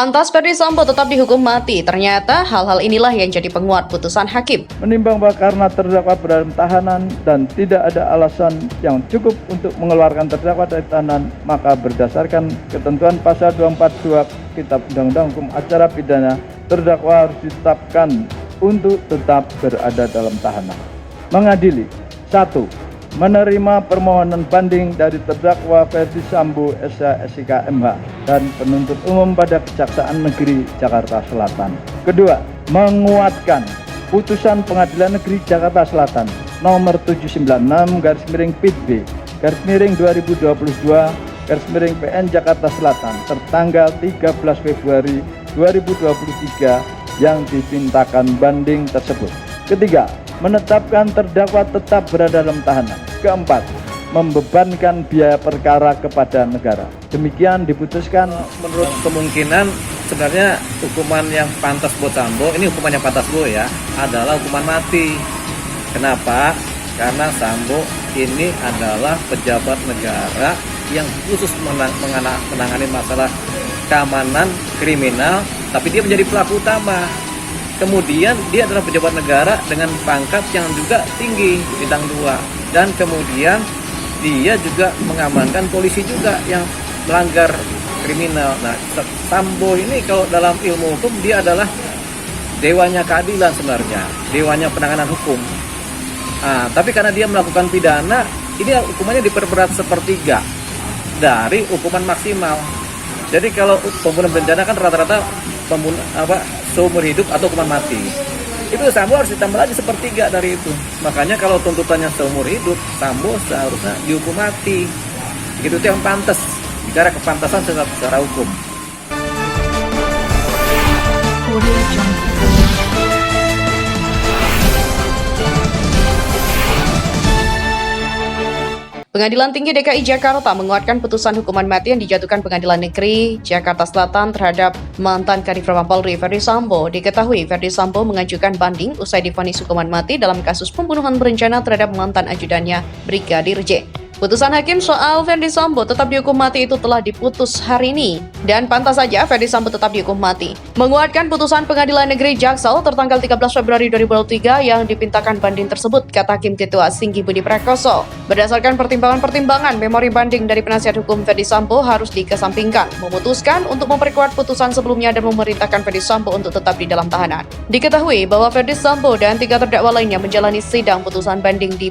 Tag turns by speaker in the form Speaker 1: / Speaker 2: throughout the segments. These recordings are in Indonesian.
Speaker 1: Pantas Ferdy Sambo tetap dihukum mati. Ternyata hal-hal inilah yang jadi penguat putusan hakim.
Speaker 2: Menimbang bahwa karena terdakwa berada dalam tahanan dan tidak ada alasan yang cukup untuk mengeluarkan terdakwa dari tahanan, maka berdasarkan ketentuan pasal 242 Kitab Undang-Undang Hukum Acara Pidana, terdakwa harus ditetapkan untuk tetap berada dalam tahanan. Mengadili: 1. Menerima permohonan banding dari terdakwa Ferdy Sambo SH MH dan penuntut umum pada Kejaksaan Negeri Jakarta Selatan. Kedua, menguatkan putusan Pengadilan Negeri Jakarta Selatan nomor 796/2022/PN Jakarta Selatan tertanggal 13 Februari 2023 yang dipintakan banding tersebut. Ketiga, menetapkan terdakwa tetap berada dalam tahanan. Keempat, membebankan biaya perkara kepada negara. Demikian diputuskan.
Speaker 3: Menurut kemungkinan sebenarnya hukuman yang pantas buat Sambo, ini hukuman yang pantas Bu ya, adalah hukuman mati. Kenapa? Karena Sambo ini adalah pejabat negara yang khusus menangani masalah keamanan kriminal, tapi dia menjadi pelaku utama. Kemudian dia adalah pejabat negara dengan pangkat yang juga tinggi, bintang 2. Dan kemudian dia juga mengamankan polisi juga yang melanggar kriminal. Nah, Sambo ini kalau dalam ilmu hukum dia adalah dewanya keadilan sebenarnya, dewanya penanganan hukum. Tapi karena dia melakukan pidana, ini hukumannya diperberat sepertiga dari hukuman maksimal. Jadi kalau pembunuhan berencana kan rata-rata seumur hidup atau hukuman mati. Itu Sambo harus ditambah lagi sepertiga dari itu. Makanya kalau tuntutannya seumur hidup, Sambo seharusnya dihukum mati. Itu yang pantas. Bicara kepantasan secara hukum.
Speaker 1: Pengadilan Tinggi DKI Jakarta menguatkan putusan hukuman mati yang dijatuhkan Pengadilan Negeri Jakarta Selatan terhadap mantan Kadif Propam Polri Ferdy Sambo. Diketahui Ferdy Sambo mengajukan banding usai divonis hukuman mati dalam kasus pembunuhan berencana terhadap mantan ajudannya Brigadir J. Putusan hakim soal Ferdy Sambo tetap dihukum mati itu telah diputus hari ini. Dan pantas saja Ferdy Sambo tetap dihukum mati. Menguatkan putusan Pengadilan Negeri Jaksel tertanggal 13 Februari 2023 yang dipintakan banding tersebut, kata Hakim Ketua Singgi Budi Prakoso. Berdasarkan pertimbangan-pertimbangan, memori banding dari penasihat hukum Ferdy Sambo harus dikesampingkan, memutuskan untuk memperkuat putusan sebelumnya dan memerintahkan Ferdy Sambo untuk tetap di dalam tahanan. Diketahui bahwa Ferdy Sambo dan 3 terdakwa lainnya menjalani sidang putusan banding di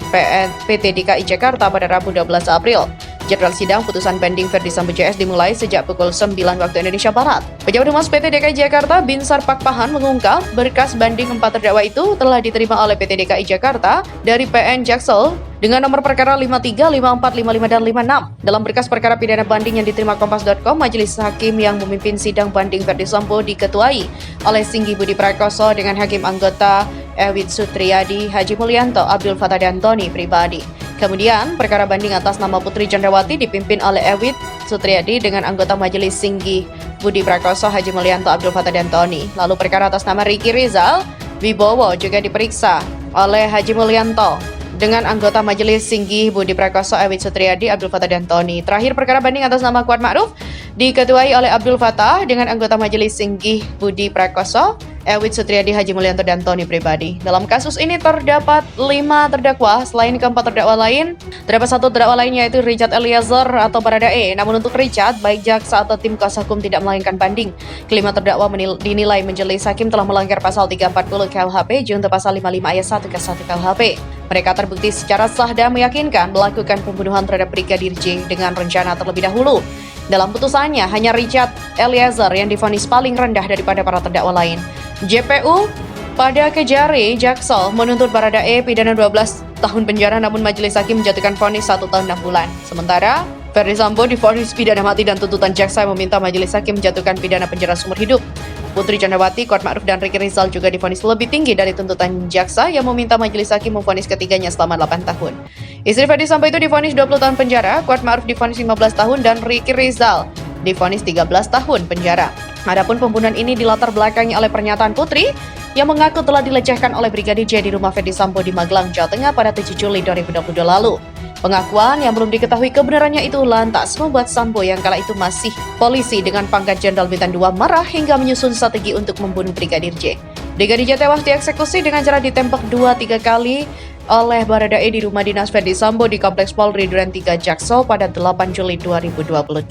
Speaker 1: PT DKI Jakarta pada Rabu 12 April. Jadwal sidang putusan banding Ferdy Sambo CS dimulai sejak pukul 9 waktu Indonesia Barat. Pejabat Humas PT DKI Jakarta Binsar Pakpahan mengungkap berkas banding 4 terdakwa itu telah diterima oleh PT DKI Jakarta dari PN Jaksel dengan nomor perkara 53, 54, 55, dan 56. Dalam berkas perkara pidana banding yang diterima Kompas.com, majelis hakim yang memimpin sidang banding Ferdy Sambo diketuai oleh Singgi Budi Prakoso dengan hakim anggota Ewit Sutriyadi, Haji Mulyanto, Abdul Fattah, dan Tony pribadi. Kemudian, perkara banding atas nama Putri Chandrawati dipimpin oleh Ewit Sutriyadi dengan anggota majelis Singgi Budi Prakoso, Haji Mulyanto, Abdul Fattah, dan Tony. Lalu perkara atas nama Ricky Rizal Wibowo juga diperiksa oleh Haji Mulyanto dengan anggota majelis Singgi Budi Prakoso, Ewit Sutriyadi, Abdul Fattah, dan Tony. Terakhir, perkara banding atas nama Kuat Ma'ruf diketuai oleh Abdul Fattah dengan anggota majelis Singgi Budi Prakoso, Ewit Sutriyadi, Haji Mulyanto, dan Tony pribadi. Dalam kasus ini terdapat 5 terdakwa, selain keempat terdakwa lain, terdapat 1 terdakwa lain yaitu Richard Eliezer atau Baradae. Namun untuk Richard, baik jaksa atau tim kuasa hukum tidak melayangkan banding. Kelima terdakwa dinilai majelis hakim telah melanggar pasal 340 KUHP junto pasal 55 ayat 1 ke 1 KUHP. Mereka terbukti secara sah dan meyakinkan melakukan pembunuhan terhadap Brigadir J dengan rencana terlebih dahulu. Dalam putusannya, hanya Richard Eliezer yang divonis paling rendah daripada para terdakwa lain. JPU pada Kejari Jaksel menuntut Baradae pidana 12 tahun penjara, namun majelis hakim menjatuhkan vonis 1 tahun 6 bulan. Sementara Ferdy Sambo divonis pidana mati dan tuntutan jaksa yang meminta majelis hakim menjatuhkan pidana penjara seumur hidup. Putri Chandrawati, Kuat Ma'ruf, dan Ricky Rizal juga divonis lebih tinggi dari tuntutan jaksa yang meminta majelis hakim memvonis ketiganya selama 8 tahun. Istri Ferdy Sambo itu divonis 20 tahun penjara, Kuat Ma'ruf divonis 15 tahun, dan Ricky Rizal divonis 13 tahun penjara. Adapun pembunuhan ini dilatar belakangi oleh pernyataan Putri yang mengaku telah dilecehkan oleh Brigadir J di rumah Ferdy Sambo di Magelang, Jawa Tengah pada 7 Juli 2022 lalu. Pengakuan yang belum diketahui kebenarannya itu lantas membuat Sambo yang kala itu masih polisi dengan pangkat Jenderal Bintang 2 marah hingga menyusun strategi untuk membunuh Brigadir J. Brigadir J tewas dieksekusi dengan cara ditembak 2-3 kali oleh Baradae di rumah dinas Ferdi Sambo di Kompleks Polri Duren 3 Jaksel pada 8 Juli 2022.